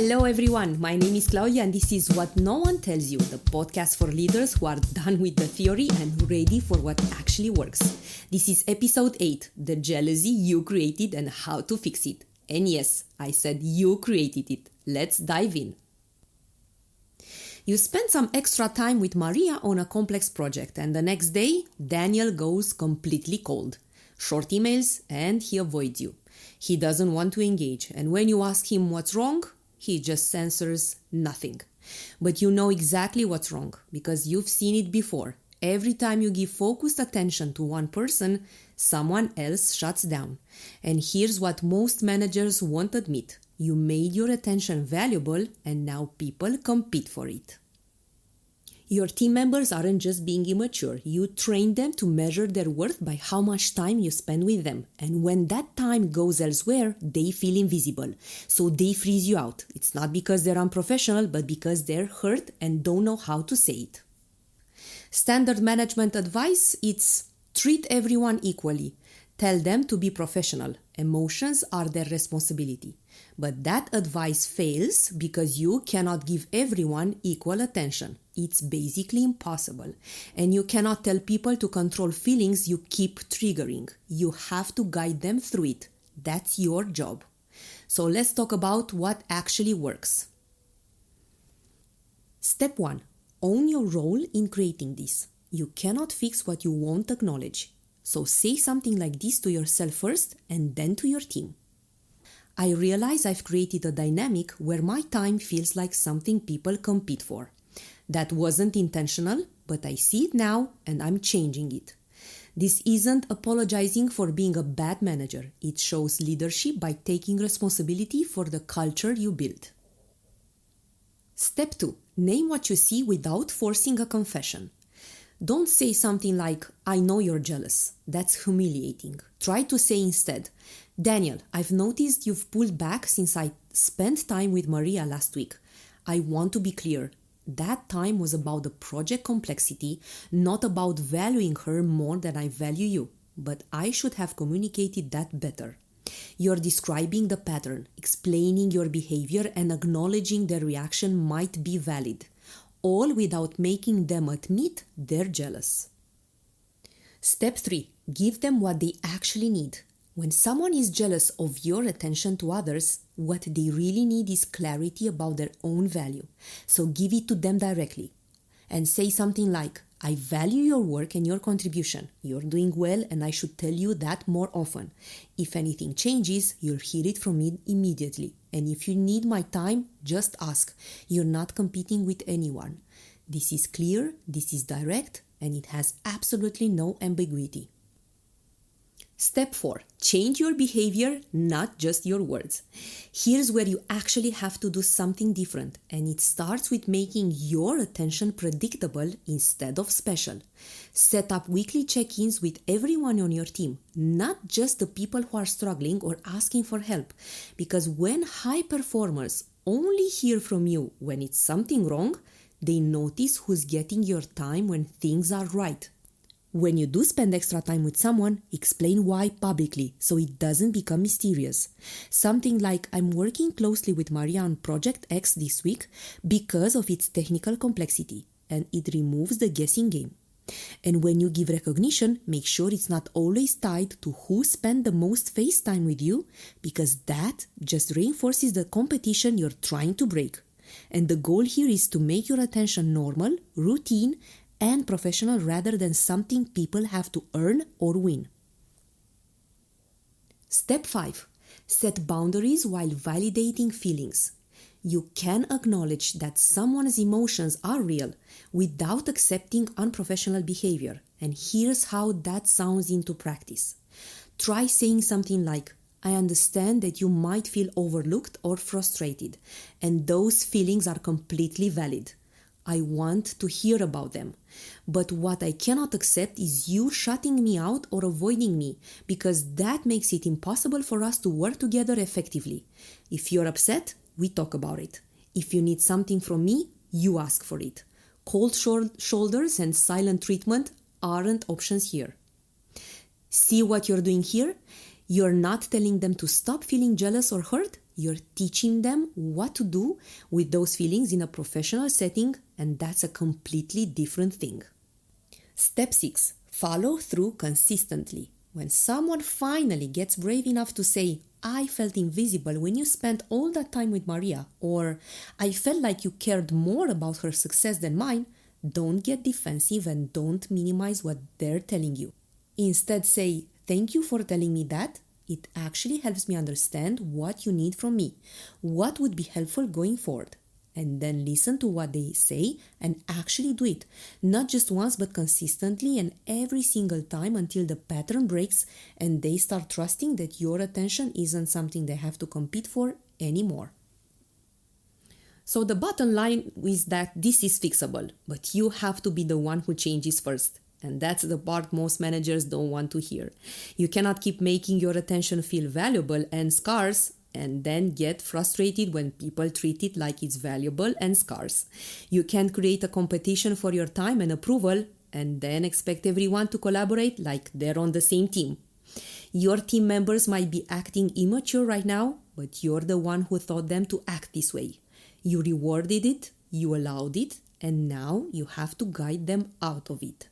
Hello everyone, my name is Claudia and this is What No One Tells You, the podcast for leaders who are done with the theory and ready for what actually works. This is episode 8, the jealousy you created and how to fix it. And yes, I said you created it. Let's dive in. You spend some extra time with Maria on a complex project and the next day, Daniel goes completely cold. Short emails and he avoids you. He doesn't want to engage, and when you ask him what's wrong, he just answers nothing. But you know exactly what's wrong, because you've seen it before. Every time you give focused attention to one person, someone else shuts down. And here's what most managers won't admit. You made your attention valuable, and now people compete for it. Your team members aren't just being immature. You train them to measure their worth by how much time you spend with them. And when that time goes elsewhere, they feel invisible. So they freeze you out. It's not because they're unprofessional, but because they're hurt and don't know how to say it. Standard management advice, it's treat everyone equally. Tell them to be professional. Emotions are their responsibility. But that advice fails because you cannot give everyone equal attention. It's basically impossible. And you cannot tell people to control feelings you keep triggering. You have to guide them through it. That's your job. So let's talk about what actually works. Step 1. Own your role in creating this. You cannot fix what you won't acknowledge. So say something like this to yourself first and then to your team. I realize I've created a dynamic where my time feels like something people compete for. That wasn't intentional, but I see it now and I'm changing it. This isn't apologizing for being a bad manager. It shows leadership by taking responsibility for the culture you build. Step 2. Name what you see without forcing a confession. Don't say something like, I know you're jealous. That's humiliating. Try to say instead, Daniel, I've noticed you've pulled back since I spent time with Maria last week. I want to be clear. That time was about the project complexity, not about valuing her more than I value you. But I should have communicated that better. You're describing the pattern, explaining your behavior and acknowledging their reaction might be valid. All without making them admit they're jealous. Step 3. Give them what they actually need. When someone is jealous of your attention to others, what they really need is clarity about their own value. So give it to them directly. And say something like, I value your work and your contribution. You're doing well and I should tell you that more often. If anything changes, you'll hear it from me immediately. And if you need my time, just ask. You're not competing with anyone. This is clear, this is direct, and it has absolutely no ambiguity. Step 4. Change your behavior, not just your words. Here's where you actually have to do something different, and it starts with making your attention predictable instead of special. Set up weekly check-ins with everyone on your team, not just the people who are struggling or asking for help, because when high performers only hear from you when it's something wrong, they notice who's getting your time when things are right. When you do spend extra time with someone, explain why publicly so it doesn't become mysterious. Something like, I'm working closely with Maria on Project X this week because of its technical complexity, and it removes the guessing game. And when you give recognition, make sure it's not always tied to who spent the most face time with you, because that just reinforces the competition you're trying to break. And the goal here is to make your attention normal, routine, and professional rather than something people have to earn or win. Step 5. Set boundaries while validating feelings. You can acknowledge that someone's emotions are real without accepting unprofessional behavior. And here's how that sounds into practice. Try saying something like, I understand that you might feel overlooked or frustrated, and those feelings are completely valid. I want to hear about them. But what I cannot accept is you shutting me out or avoiding me, because that makes it impossible for us to work together effectively. If you're upset, we talk about it. If you need something from me, you ask for it. Cold shoulders and silent treatment aren't options here. See what you're doing here? You're not telling them to stop feeling jealous or hurt. You're teaching them what to do with those feelings in a professional setting, and that's a completely different thing. Step 6. Follow through consistently. When someone finally gets brave enough to say, I felt invisible when you spent all that time with Maria, or I felt like you cared more about her success than mine, don't get defensive and don't minimize what they're telling you. Instead say, thank you for telling me that. It actually helps me understand what you need from me, what would be helpful going forward. And then listen to what they say and actually do it. Not just once, but consistently and every single time until the pattern breaks and they start trusting that your attention isn't something they have to compete for anymore. So the bottom line is that this is fixable, but you have to be the one who changes first. And that's the part most managers don't want to hear. You cannot keep making your attention feel valuable and scarce and then get frustrated when people treat it like it's valuable and scarce. You can't create a competition for your time and approval and then expect everyone to collaborate like they're on the same team. Your team members might be acting immature right now, but you're the one who taught them to act this way. You rewarded it, you allowed it, and now you have to guide them out of it.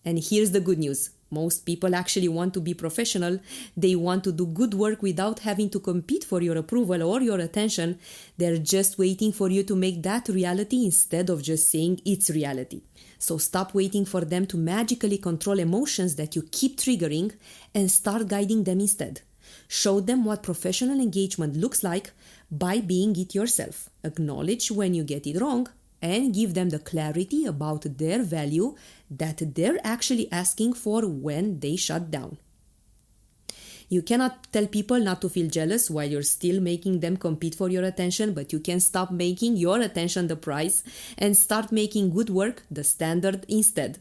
And here's the good news. Most people actually want to be professional. They want to do good work without having to compete for your approval or your attention. They're just waiting for you to make that reality instead of just saying it's reality. So stop waiting for them to magically control emotions that you keep triggering and start guiding them instead. Show them what professional engagement looks like by being it yourself. Acknowledge when you get it wrong and give them the clarity about their value that they're actually asking for when they shut down. You cannot tell people not to feel jealous while you're still making them compete for your attention, but you can stop making your attention the prize and start making good work the standard instead.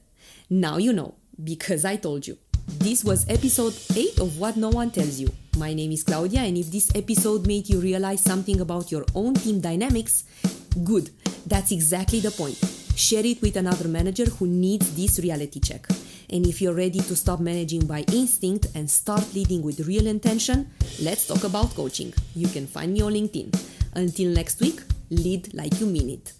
Now you know, because I told you. This was episode 8 of What No One Tells You. My name is Claudia, and if this episode made you realize something about your own team dynamics, good. That's exactly the point. Share it with another manager who needs this reality check. And if you're ready to stop managing by instinct and start leading with real intention, let's talk about coaching. You can find me on LinkedIn. Until next week, lead like you mean it.